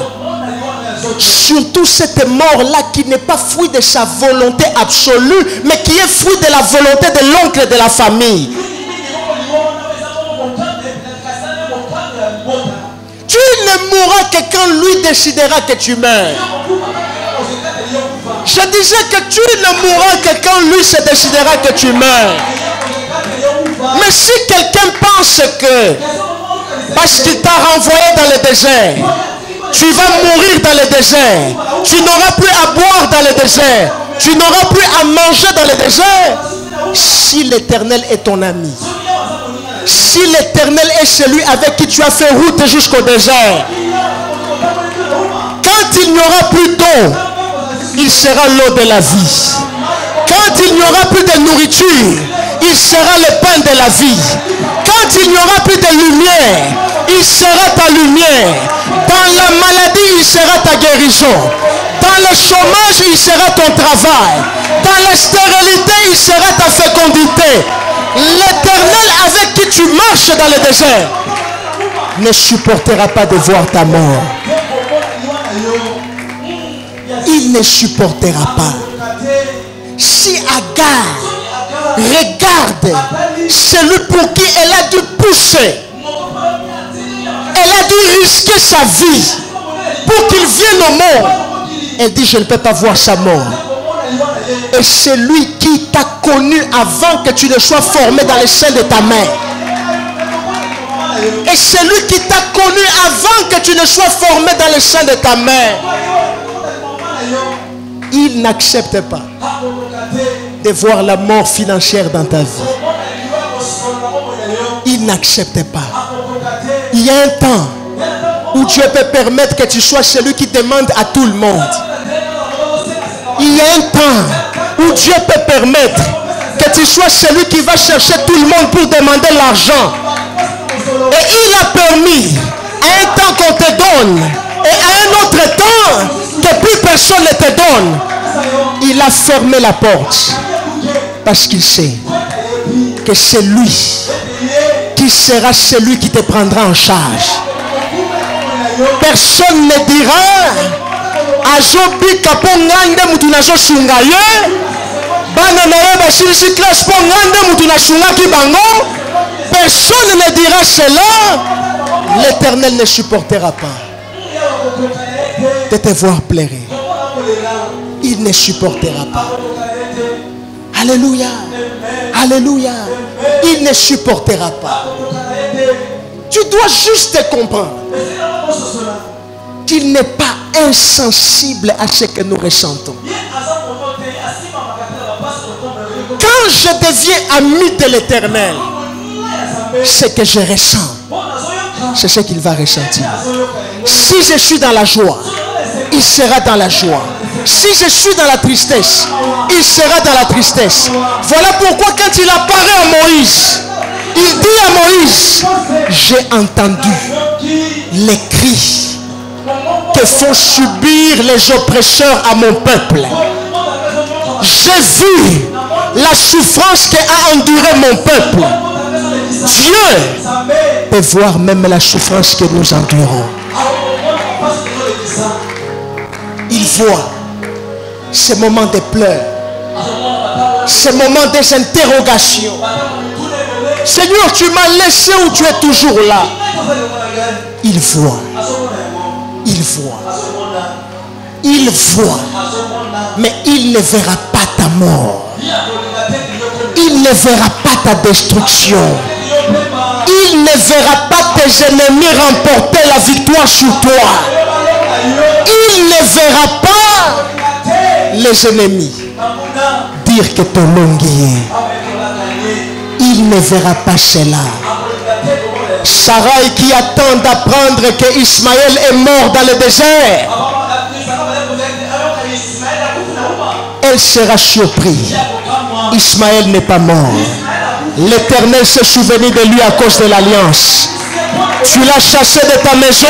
Surtout cette mort-là qui n'est pas fruit de sa volonté absolue, mais qui est fruit de la volonté de l'oncle de la famille. Tu ne mourras que quand lui décidera que tu meurs. Je disais que tu ne mourras que quand lui se décidera que tu meurs. Mais si quelqu'un pense que parce qu'il t'a renvoyé dans le désert, tu vas mourir dans le désert, tu n'auras plus à boire dans le désert, tu n'auras plus à manger dans le désert, si l'Éternel est ton ami, si l'Éternel est celui avec qui tu as fait route jusqu'au désert, quand il n'y aura plus d'eau, il sera l'eau de la vie. Quand il n'y aura plus de nourriture, il sera le pain de la vie. Quand il n'y aura plus de lumière, il sera ta lumière. Dans la maladie, il sera ta guérison. Dans le chômage, il sera ton travail. Dans la stérilité, il sera ta fécondité. L'Éternel avec qui tu marches dans le désert ne supportera pas de voir ta mort. Il ne supportera pas. Si Agar regarde celui pour qui elle a dû pousser, elle a dû risquer sa vie pour qu'il vienne au monde, elle dit je ne peux pas voir sa mort. Et c'est lui qui t'a connu avant que tu ne sois formé dans le sein de ta mère. Et c'est lui qui t'a connu avant que tu ne sois formé dans le sein de ta mère. Il n'accepte pas de voir la mort financière dans ta vie. Il n'accepte pas. Il y a un temps où Dieu peut permettre que tu sois celui qui demande à tout le monde. Il y a un temps où Dieu peut permettre que tu sois celui qui va chercher tout le monde pour demander l'argent. Et il a permis à un temps qu'on te donne et à un autre temps que plus personne ne te donne. Il a fermé la porte parce qu'il sait que c'est lui qui sera celui qui te prendra en charge. Personne ne dira Azobi kapo ngande mutu nazo sunga ye bana na ye basilisi classe po ngande mutu na sunga ki bango. Personne ne dira cela. L'Éternel ne supportera pas de te voir pleurer. Il ne supportera pas. Alléluia. Alléluia. Il ne supportera pas. Tu dois juste comprendre qu'il n'est pas insensible à ce que nous ressentons. Quand je deviens ami de l'Éternel, ce que je ressens, c'est ce qu'il va ressentir. Si je suis dans la joie, il sera dans la joie. Si je suis dans la tristesse, il sera dans la tristesse. Voilà pourquoi quand il apparaît à Moïse, il dit à Moïse, j'ai entendu les cris que font subir les oppresseurs à mon peuple. J'ai vu la souffrance qu'a enduré mon peuple. Dieu peut voir même la souffrance que nous endurons. Il voit ces moments de pleurs, ces moments des interrogations. Seigneur, tu m'as laissé ou tu es toujours là? Il voit. Il voit. Il voit. Mais il ne verra pas ta mort. Il ne verra pas ta destruction. Il ne verra pas tes ennemis remporter la victoire sur toi. Il ne verra pas les ennemis dire que ton nom guérit. Il ne verra pas cela. Sarai qui attend d'apprendre que Ismaël est mort dans le désert. Ismaël sera surpris. Ismaël n'est pas mort. L'Éternel s'est souvenu de lui à cause de l'alliance. Tu l'as chassé de ta maison,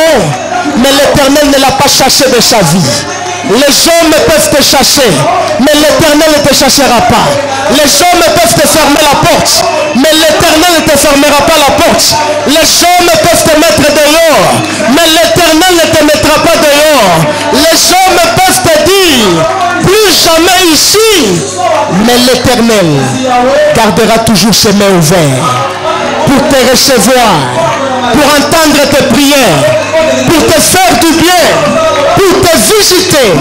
mais l'Éternel ne l'a pas chassé de sa vie. Les hommes peuvent te chasser, mais l'Éternel ne te chassera pas. Les hommes peuvent te fermer la porte, mais l'Éternel ne te fermera pas la porte. Les hommes peuvent te mettre dehors, mais l'Éternel ne te mettra pas dehors. Les hommes peuvent te dire, plus jamais ici, mais l'Éternel gardera toujours ses mains ouvertes pour te recevoir, pour entendre tes prières, pour te faire du bien, pour te visiter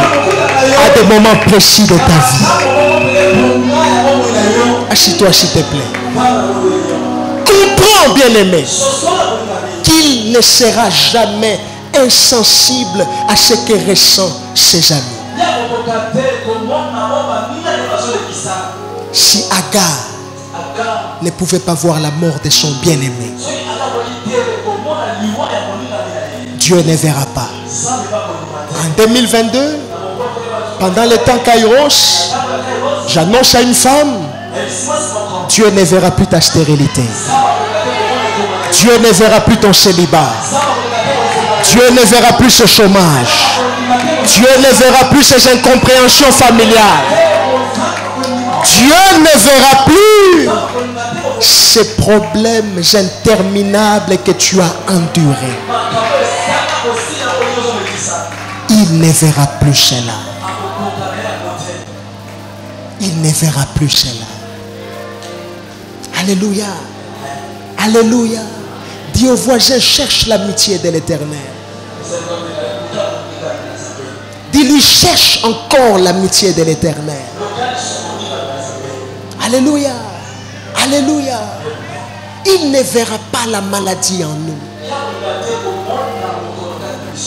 à des moments précis de ta vie. Assis-toi s'il te plaît. Comprends, bien-aimé, qu'il ne sera jamais insensible à ce que ressentent ses amis. Si Agar ne pouvait pas voir la mort de son bien-aimé, Dieu ne verra pas. En 2022, pendant le temps Kairos, j'annonce à une femme, Dieu ne verra plus ta stérilité. Dieu ne verra plus ton célibat. Dieu ne verra plus ce chômage. Dieu ne verra plus ces incompréhensions familiales. Dieu ne verra plus ces problèmes interminables que tu as endurés. Il ne verra plus cela. Il ne verra plus cela. Alléluia. Alléluia. Dis au voisin, cherche l'amitié de l'Éternel. Dis-lui, cherche encore l'amitié de l'Éternel. Alléluia. Alléluia. Il ne verra pas la maladie en nous.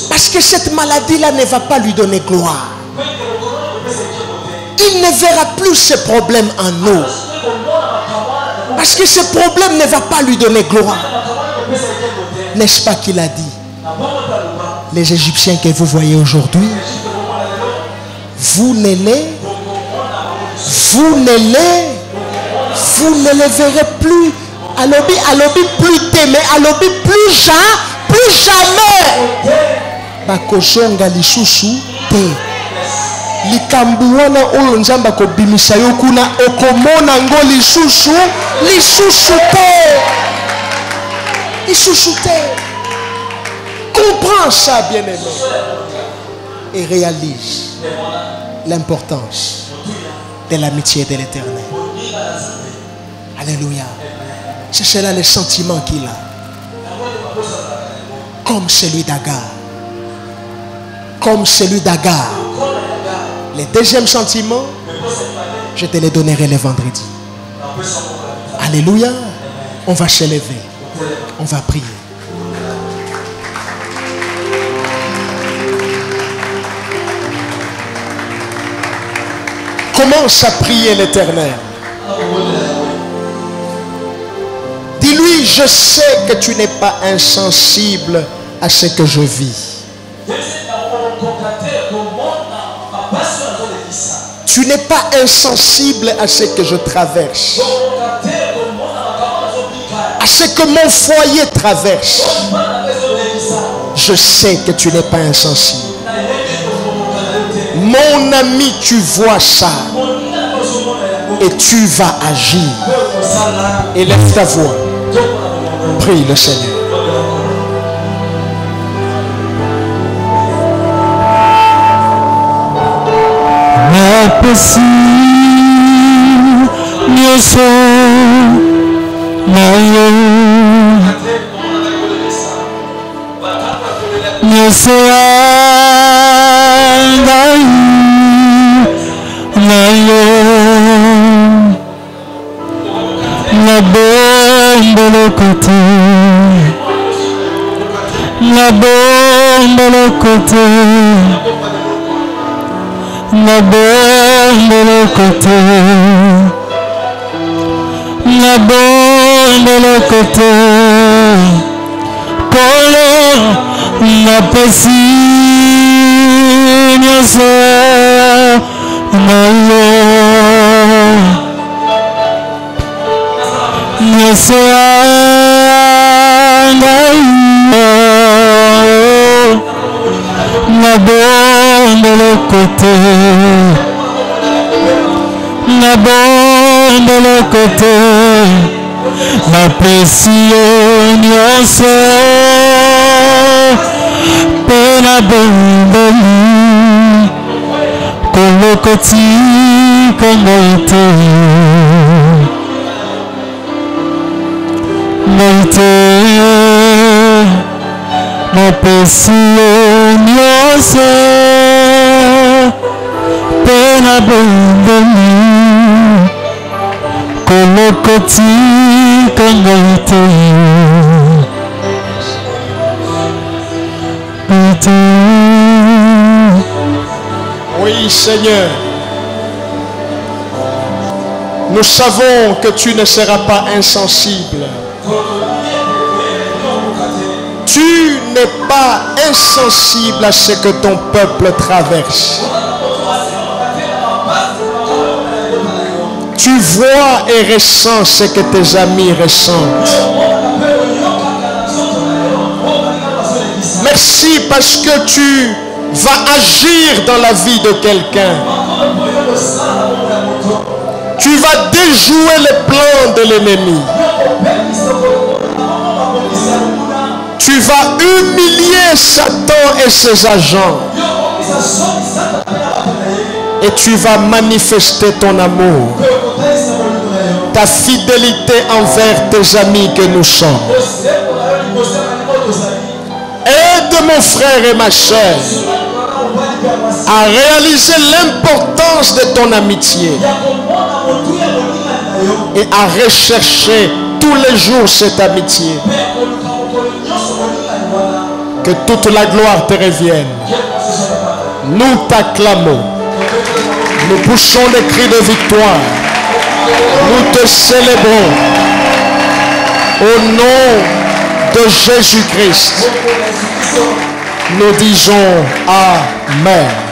Parce que cette maladie-là ne va pas lui donner gloire. Il ne verra plus ce problème en nous. Parce que ce problème ne va pas lui donner gloire. N'est-ce pas qu'il a dit? Les Égyptiens que vous voyez aujourd'hui, vous ne les verrez plus. Alobi plus t'aimer, alobi plus jamais. Bakosonga lisusu te. Likambu wana oyo nzamba ko bimisa yo kuna okomona ngo lisusu te. Comprends ça, bien-aimé, et réalise l'importance de l'amitié de l'Éternel. Alléluia. C'est cela le sentiment qu'il a, comme celui d'Agar. Comme celui d'Agar. Le deuxième sentiment, je te le donnerai le vendredi. Alléluia. On va se lever. On va prier. Commence à prier l'Éternel. Dis-lui, je sais que tu n'es pas insensible à ce que je vis. Tu n'es pas insensible à ce que je traverse, à ce que mon foyer traverse. Je sais que tu n'es pas insensible. Mon ami, tu vois ça et tu vas agir. Élève ta voix. Prie le Seigneur. Napesi nyoso nayo nyoso ngai nayo na bombo lokote na bombo lokote na bombo lokote na bombo lokote polo na pesi nyoso na yo nyonso ya ngai nabondoloko te nabondoloko te napesi yo nyonso mpe nabondoli kolokotika ngai te ngai te napesi yo nyonso mpe nabondoli kolokotika ngai te Oui, Seigneur. Nous savons que tu ne seras pas insensible. Tu n'es pas insensible à ce que ton peuple traverse. Tu vois et ressens ce que tes amis ressentent. Merci parce que tu vas agir dans la vie de quelqu'un. Tu vas déjouer les plans de l'ennemi. Tu vas humilier Satan et ses agents. Et tu vas manifester ton amour, ta fidélité envers tes amis que nous sommes. Aide mon frère et ma sœur à réaliser l'importance de ton amitié et à rechercher tous les jours cette amitié. Que toute la gloire te revienne. Nous t'acclamons. Nous poussons des cris de victoire. Nous te célébrons. Au nom de Jésus-Christ, nous disons Amen.